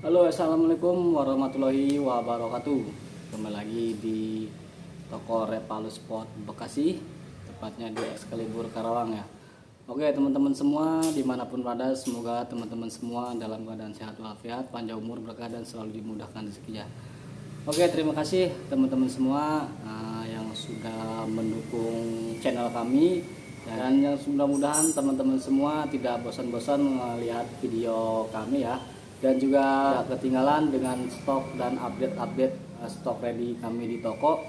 Halo, assalamualaikum warahmatullahi wabarakatuh. Kembali lagi di toko Repalu Sport Bekasi, tepatnya di Excalibur Karawang ya. Oke teman-teman semua, dimanapun berada, semoga teman-teman semua dalam keadaan sehat walafiat, panjang umur, berkah dan selalu dimudahkan rezekinya. Oke, terima kasih teman-teman semua yang sudah mendukung channel kami, dan yang mudah-mudahan teman-teman semua tidak bosan-bosan melihat video kami ya, dan juga tidak ketinggalan dengan stok dan update-update stok ready kami di toko.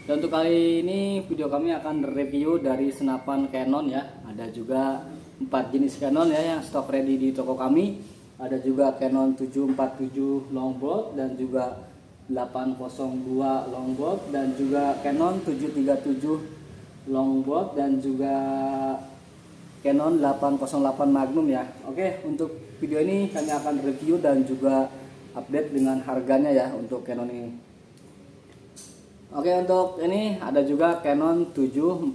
Dan untuk kali ini video kami akan review dari senapan Canon ya. Ada juga 4 jenis Canon ya yang stok ready di toko kami. Ada juga Canon 747 longbow dan juga 802 longbow, dan juga Canon 737 longbow, dan juga Canon 808 Magnum ya. Oke, untuk video ini kami akan review dan juga update dengan harganya ya untuk Canon ini. Oke, untuk ini ada juga Canon 747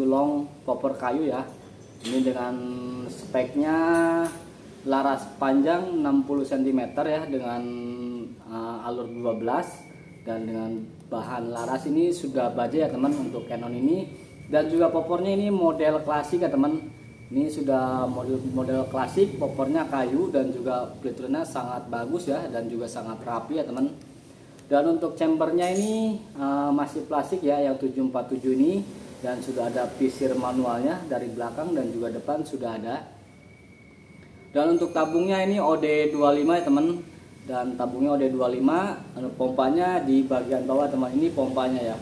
long popper kayu ya. Ini dengan speknya laras panjang 60 cm ya, dengan alur 12, dan dengan bahan laras ini sudah baja ya teman untuk Canon ini. Dan juga popornya ini model klasik ya teman. Ini sudah model klasik, popornya kayu dan juga peliturannya sangat bagus ya, dan juga sangat rapi ya teman. Dan untuk chambernya ini masih plastik ya, yang 747 ini, dan sudah ada pisir manualnya dari belakang dan juga depan sudah ada. Dan untuk tabungnya ini OD25 ya teman, dan tabungnya OD25, pompanya di bagian bawah teman, ini pompanya ya.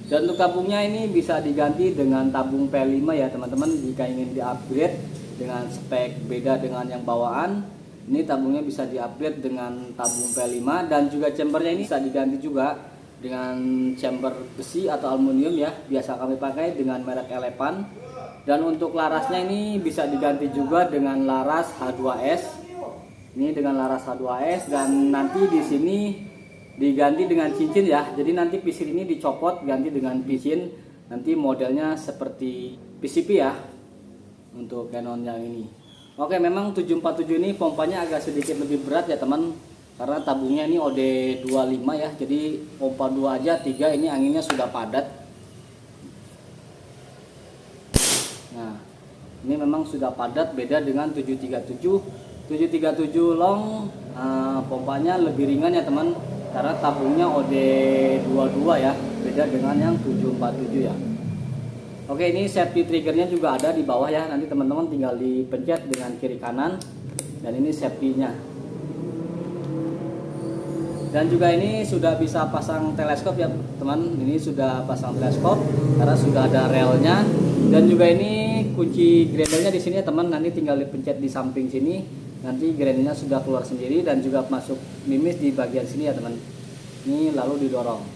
Dan untuk tabungnya ini bisa diganti dengan tabung P5 ya teman-teman, jika ingin di-upgrade dengan spek beda dengan yang bawaan. Ini tabungnya bisa di-upgrade dengan tabung P5, dan juga chambernya ini bisa diganti juga dengan chamber besi atau aluminium ya, biasa kami pakai dengan merek Elepan. Dan untuk larasnya ini bisa diganti juga dengan laras H2S. Ini dengan laras H2S, dan nanti di sini diganti dengan cincin ya. Jadi nanti pisir ini dicopot ganti dengan cincin. Nanti modelnya seperti PCP ya untuk Canon yang ini. Oke, memang 747 ini pompanya agak sedikit lebih berat ya teman, karena tabungnya ini OD25 ya. Jadi pompa 2 aja, 3 ini anginnya sudah padat. Nah, ini memang sudah padat, beda dengan 737. 737 long pompanya lebih ringan ya teman, karena tabungnya OD22 ya, beda dengan yang 747 ya. Oke, ini safety triggernya juga ada di bawah ya, nanti teman-teman tinggal dipencet dengan kiri kanan, dan ini safety-nya. Dan juga ini sudah bisa pasang teleskop ya teman, ini sudah pasang teleskop karena sudah ada relnya. Dan juga ini kunci grendelnya di sini ya teman, nanti tinggal dipencet di samping sini, nanti grendelnya sudah keluar sendiri, dan juga masuk mimis di bagian sini ya teman. Ini lalu didorong.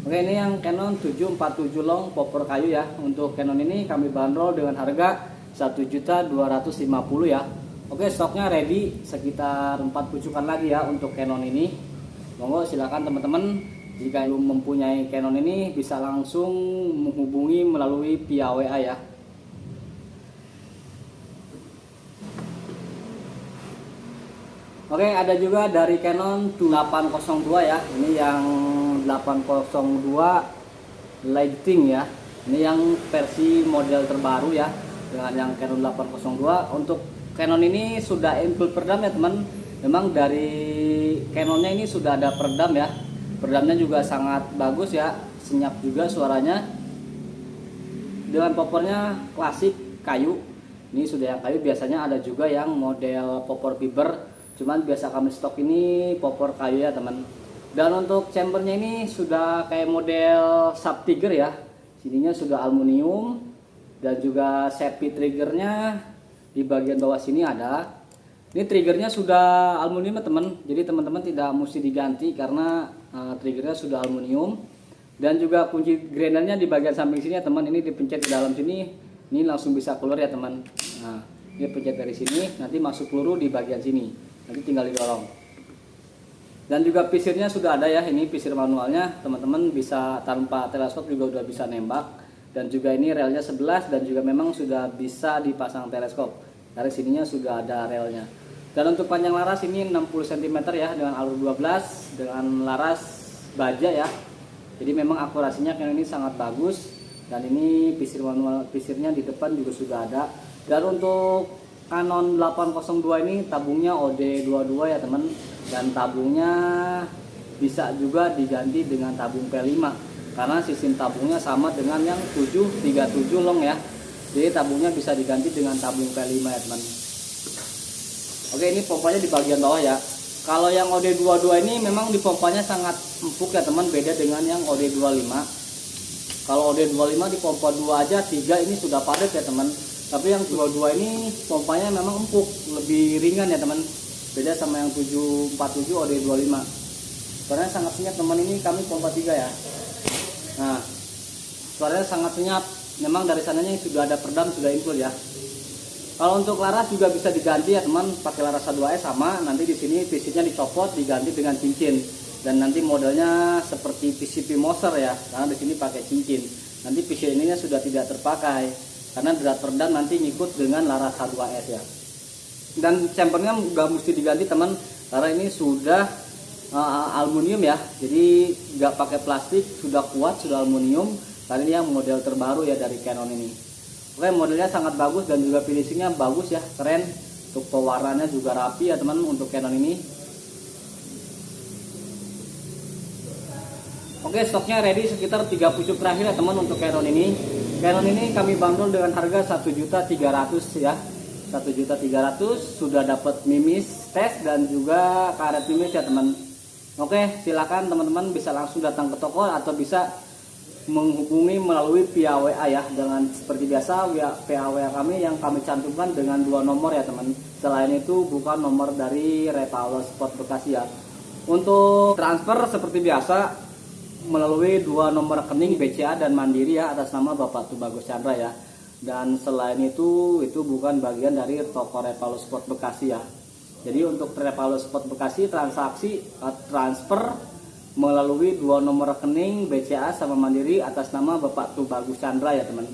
Oke, ini yang Canon 747 long popper kayu ya. Untuk Canon ini kami bandrol dengan harga 1.250.000 ya. Oke, stoknya ready sekitar 4 pucukan lagi ya untuk Canon ini. Monggo silakan teman-teman, jika belum mempunyai Canon ini bisa langsung menghubungi melalui via WA ya. Oke, ada juga dari Canon 802 ya. Ini yang 802 Lighting ya. Ini yang versi model terbaru ya, dengan yang Canon 802. Untuk Canon ini sudah include peredam ya teman. Memang dari Canonnya ini sudah ada peredam ya. Peredamnya juga sangat bagus ya, senyap juga suaranya. Dengan popornya klasik kayu. Ini sudah yang kayu, biasanya ada juga yang model popor fiber. Cuman biasa kami stok ini popor kayu ya teman. Dan untuk chambernya ini sudah kayak model sub tiger ya. Sininya sudah aluminium, dan juga safety triggernya di bagian bawah sini ada. Ini triggernya sudah aluminium ya teman, jadi teman-teman tidak mesti diganti karena triggernya sudah aluminium. Dan juga kunci grendelnya di bagian samping sini ya teman, ini dipencet di dalam sini, ini langsung bisa keluar ya teman. Nah, ini pencet dari sini, nanti masuk peluru di bagian sini, nanti tinggal didorong. Dan juga pisirnya sudah ada ya, ini pisir manualnya, teman-teman bisa tanpa teleskop juga udah bisa nembak. Dan juga ini relnya 11, dan juga memang sudah bisa dipasang teleskop, dari sininya sudah ada relnya. Dan untuk panjang laras ini 60 cm ya, dengan alur 12 dengan laras baja ya. Jadi memang akurasinya Canon ini sangat bagus. Dan ini pisir manual, pisirnya di depan juga sudah ada. Dan untuk Canon 802 ini tabungnya OD22 ya teman. Dan tabungnya bisa juga diganti dengan tabung P5 karena sistem tabungnya sama dengan yang 737 long ya. Jadi tabungnya bisa diganti dengan tabung P5 ya teman. Oke, ini pompanya di bagian bawah ya. Kalau yang OD22 ini memang di pompanya sangat empuk ya teman, beda dengan yang OD25. Kalau OD25 di pompa 2 aja 3 ini sudah padat ya teman. Tapi yang 22 ini pompanya memang empuk, lebih ringan ya teman. Beda sama yang 747 OD25. Suaranya sangat senyap teman, ini kami pompa 3 ya. Nah, suaranya sangat senyap. Memang dari sananya sudah ada peredam, sudah input ya. Kalau untuk laras juga bisa diganti ya teman, pakai laras A2S sama. Nanti di sini pisirnya dicopot, diganti dengan cincin. Dan nanti modelnya seperti PCP Moser ya, karena di sini pakai cincin. Nanti pisir ininya sudah tidak terpakai, karena berat peredam nanti ngikut dengan laras A2S ya. Dan chambernya nggak mesti diganti teman, karena ini sudah aluminium ya, jadi nggak pakai plastik, sudah kuat, sudah aluminium. Kali ini yang model terbaru ya dari Canon ini. Oke, modelnya sangat bagus dan juga finishingnya bagus ya, keren. Untuk pewarnanya juga rapi ya teman untuk Canon ini. Oke, stoknya ready sekitar 3 pucuk terakhir ya teman untuk Canon ini. Canon ini kami bandrol dengan harga 1.300.000 ya. 1.300.000 sudah dapat mimis tes dan juga karet mimis ya teman. Oke, silakan teman-teman bisa langsung datang ke toko atau bisa menghubungi melalui via WA ya. Dengan seperti biasa via WA kami yang kami cantumkan dengan 2 nomor ya teman. Selain itu bukan nomor dari Repaulo Sport Bekasi ya. Untuk transfer seperti biasa melalui 2 nomor rekening BCA dan Mandiri ya, atas nama Bapak Tubagus Chandra ya. Dan selain itu bukan bagian dari toko Repaulo Sport Bekasi ya. Jadi untuk Repaulo Sport Bekasi transaksi transfer melalui 2 nomor rekening BCA sama Mandiri atas nama Bapak Tubagus Chandra ya teman.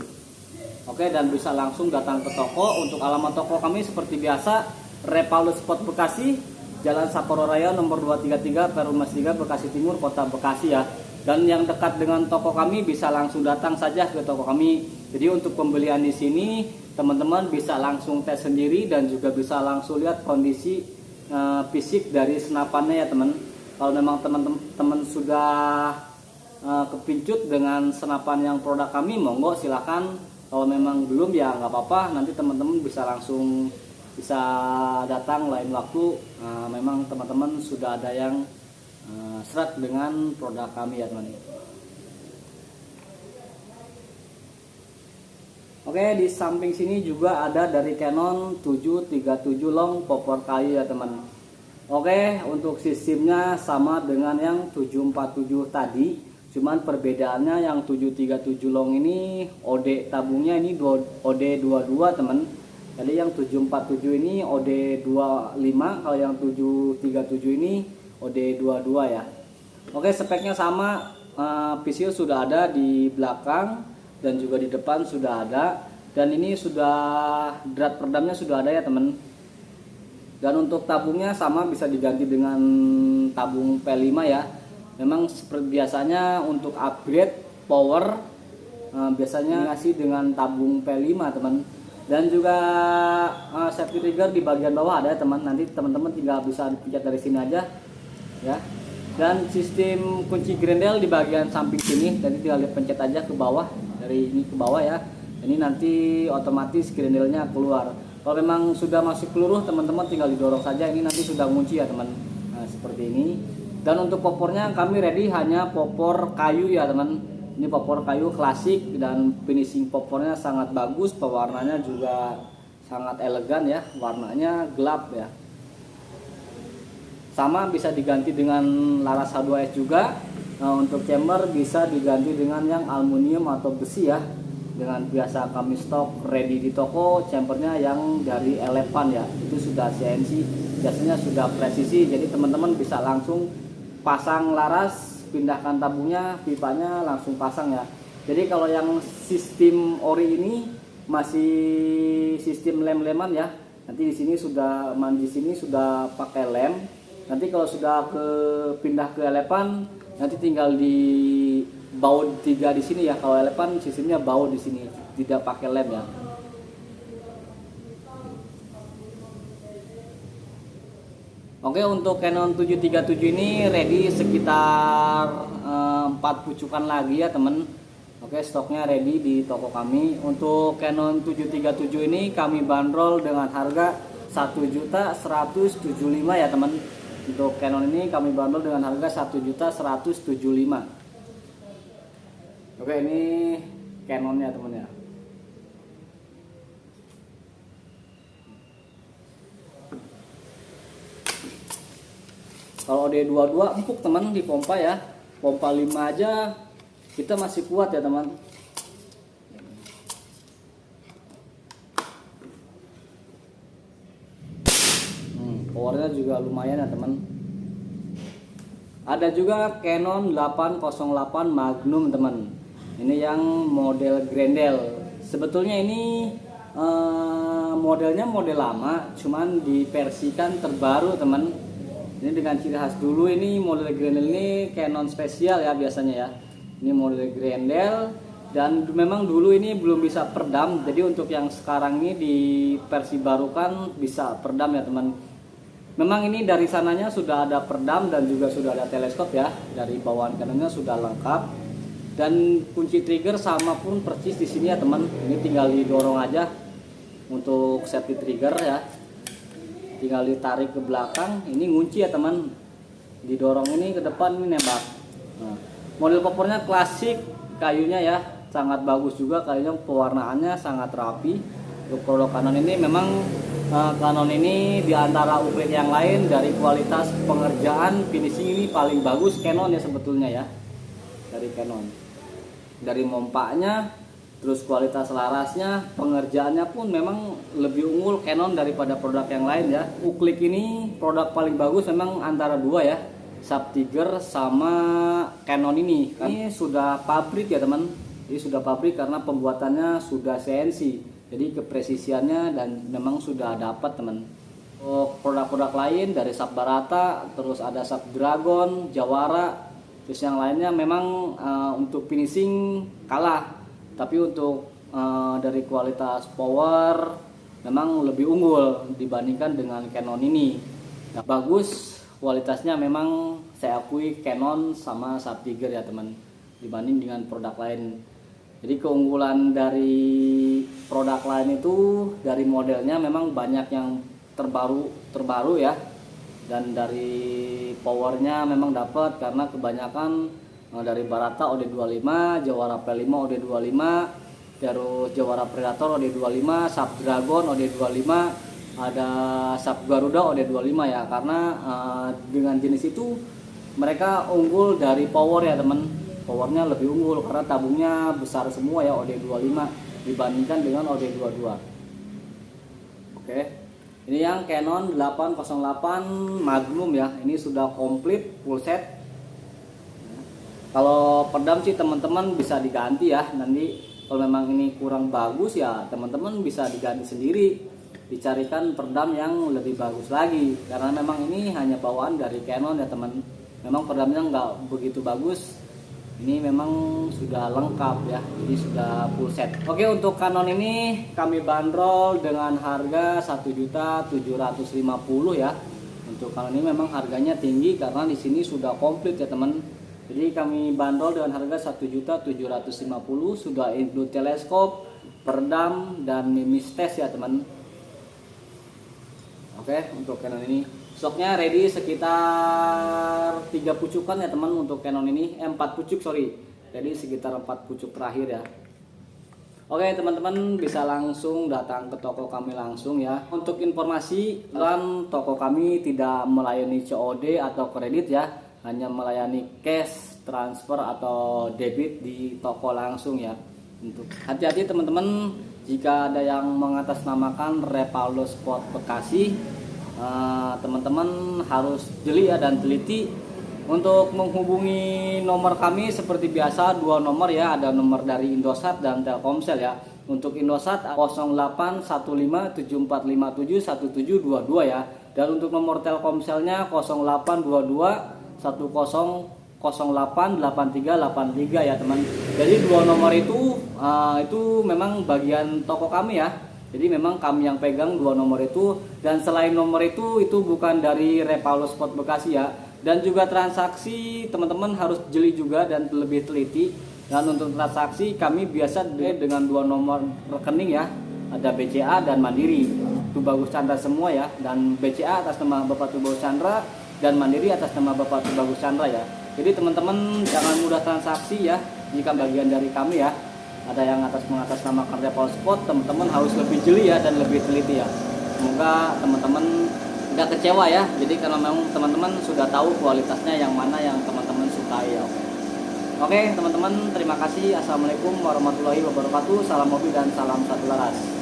Oke, dan bisa langsung datang ke toko. Untuk alamat toko kami seperti biasa, Repaulo Sport Bekasi, Jalan Sapporo Raya nomor 233 Perum Mas 3 Bekasi Timur, Kota Bekasi ya. Dan yang dekat dengan toko kami bisa langsung datang saja ke toko kami. Jadi untuk pembelian di sini teman-teman bisa langsung tes sendiri dan juga bisa langsung lihat kondisi fisik dari senapannya ya teman. Kalau memang teman-teman sudah kepincut dengan senapan yang produk kami, monggo silakan. Kalau memang belum ya nggak apa-apa, nanti teman-teman bisa langsung datang lain waktu. Memang teman-teman sudah ada yang serat dengan produk kami ya teman. Oke, di samping sini juga ada dari Canon 737 long popor kayu ya teman. Oke, untuk sistemnya sama dengan yang 747 tadi, cuman perbedaannya yang 737 long ini OD tabungnya ini OD22 teman. Jadi yang 747 ini OD25, kalau yang 737 ini OD22 ya. Oke, speknya sama, pisir sudah ada di belakang dan juga di depan sudah ada. Dan ini sudah drat peredamnya sudah ada ya teman. Dan untuk tabungnya sama, bisa diganti dengan tabung P5 ya. Memang seperti biasanya untuk upgrade power biasanya ngasih dengan tabung P5 teman. Dan juga safety trigger di bagian bawah ada ya teman. Nanti teman-teman tinggal bisa dipencet dari sini aja ya. Dan sistem kunci grendel di bagian samping sini, jadi tinggal dipencet aja ke bawah, dari ini ke bawah ya. Ini nanti otomatis grendelnya keluar. Kalau memang sudah masih peluruh, teman-teman tinggal didorong saja. Ini nanti sudah ngunci ya teman. Nah, seperti ini. Dan untuk popornya kami ready hanya popor kayu ya teman. Ini popor kayu klasik dan finishing popornya sangat bagus. Pewarnanya juga sangat elegan ya. Warnanya gelap ya. Sama bisa diganti dengan laras H2S juga. Nah, untuk chamber bisa diganti dengan yang aluminium atau besi ya. Dengan biasa kami stok ready di toko, chambernya yang dari Elevan ya, itu sudah CNC, biasanya sudah presisi. Jadi teman-teman bisa langsung pasang laras, pindahkan tabungnya, pipanya langsung pasang ya. Jadi kalau yang sistem ori ini masih sistem lem-leman ya, Nanti di sini sudah mandi, sini sudah pakai lem. Nanti kalau sudah pindah ke elepan, nanti tinggal di baut 3 di sini ya. Kalau elepan sistemnya baut di sini, tidak pakai lem ya. Oke, untuk Canon 737 ini ready sekitar 4 pucukan lagi ya temen. Oke, stoknya ready di toko kami. Untuk Canon 737 ini kami bandrol dengan harga 1.175 ya teman. Untuk Canon ini kami bandrol dengan harga 1.175. Oke, ini Canonnya teman ya. Kalau D22 empuk teman di pompa ya. Pompa 5 aja kita masih kuat ya teman. Powernya juga lumayan ya teman. Ada juga Canon 808 Magnum teman. Ini yang model Grendel. Sebetulnya ini modelnya model lama, cuman diversikan terbaru teman. Ini dengan ciri khas dulu, ini model Grendel ini Canon spesial ya biasanya ya. Ini model Grendel dan memang dulu ini belum bisa peredam. Jadi untuk yang sekarang ini di versi baru kan bisa peredam ya teman. Memang ini dari sananya sudah ada peredam dan juga sudah ada teleskop ya. Dari bawaan kanannya sudah lengkap. Dan kunci trigger sama pun persis di sini ya teman. Ini tinggal didorong aja untuk safety trigger ya. Tinggal ditarik ke belakang, ini ngunci ya teman. Didorong ini ke depan, ini nembak. Nah, model popornya klasik, kayunya ya sangat bagus juga, kayunya pewarnaannya sangat rapi. Untuk produk Canon ini memang Canon ini diantara upgrade yang lain dari kualitas pengerjaan finishing ini paling bagus Canon ya sebetulnya ya. Dari Canon, dari mompaknya, terus kualitas larasnya, pengerjaannya pun memang lebih unggul Canon daripada produk yang lain ya. Uklik ini produk paling bagus memang antara dua ya, Sub Tiger sama Canon ini. Ini sudah pabrik ya teman. Ini sudah pabrik karena pembuatannya sudah CNC. Jadi kepresisiannya dan memang sudah dapat teman. Untuk produk-produk lain dari Sub Barata, terus ada Sub Dragon, Jawara, terus yang lainnya memang untuk finishing kalah. Tapi untuk dari kualitas power memang lebih unggul dibandingkan dengan Canon ini. Nah, bagus kualitasnya memang saya akui Canon sama Sub Tiger ya teman, dibanding dengan produk lain. Jadi keunggulan dari produk lain itu dari modelnya memang banyak yang terbaru ya. Dan dari powernya memang dapat karena kebanyakan dari Barata OD25, Jawara P5 OD25, terus Jawara Predator OD25, Sub Dragon OD25, ada Sub Garuda OD25 ya. Karena dengan jenis itu mereka unggul dari power ya teman. Powernya lebih unggul karena tabungnya besar semua ya OD25 dibandingkan dengan OD22. Oke. Ini yang Canon 808 Magnum ya. Ini sudah komplit full set. Kalau peredam sih teman-teman bisa diganti ya. Nanti kalau memang ini kurang bagus ya teman-teman bisa diganti sendiri. Dicarikan peredam yang lebih bagus lagi. Karena memang ini hanya bawaan dari Canon ya teman. Memang peredamnya nggak begitu bagus. Ini memang sudah lengkap ya. Jadi sudah full set. Oke, untuk Canon ini kami bandrol dengan harga 1.750.000 ya. Untuk Canon ini memang harganya tinggi karena di sini sudah komplit ya teman. Jadi kami bandrol dengan harga 1.750.000, sudah include teleskop, peredam dan mimis tes ya teman. Oke, untuk Canon ini stoknya ready sekitar 3 pucukan ya teman untuk Canon ini. 4 pucuk sorry. Jadi sekitar 4 pucuk terakhir ya. Oke teman-teman bisa langsung datang ke toko kami langsung ya. Untuk informasi, kan toko kami tidak melayani COD atau kredit ya. Hanya melayani cash, transfer atau debit di toko langsung ya. Untuk hati-hati teman-teman jika ada yang mengatasnamakan Repaulo Sport Bekasi. Teman-teman harus jeli ya dan teliti untuk menghubungi nomor kami seperti biasa 2 nomor ya, ada nomor dari Indosat dan Telkomsel ya. Untuk Indosat 081574571722 ya. Dan untuk nomor Telkomselnya 082210088383 ya teman. Jadi dua nomor itu memang bagian toko kami ya. Jadi memang kami yang pegang dua nomor itu, dan selain nomor itu bukan dari Repalo Sport Bekasi ya. Dan juga transaksi teman-teman harus jeli juga dan lebih teliti. Dan untuk transaksi kami biasa dengan dua nomor rekening ya. Ada BCA dan Mandiri. Tubagus Chandra semua ya. Dan BCA atas nama Bapak Tubagus Chandra dan Mandiri atas nama Bapak Tubagus Chandra ya. Jadi teman-teman jangan mudah transaksi ya jika bagian dari kami ya. Ada yang mengatasnamakan Repalo Sport, teman-teman harus lebih jeli ya dan lebih teliti ya. Semoga teman-teman tidak kecewa ya. Jadi kalau memang teman-teman sudah tahu kualitasnya yang mana yang teman-teman sukai ya. Oke teman-teman, terima kasih. Assalamualaikum warahmatullahi wabarakatuh. Salam hobi dan salam satu laras.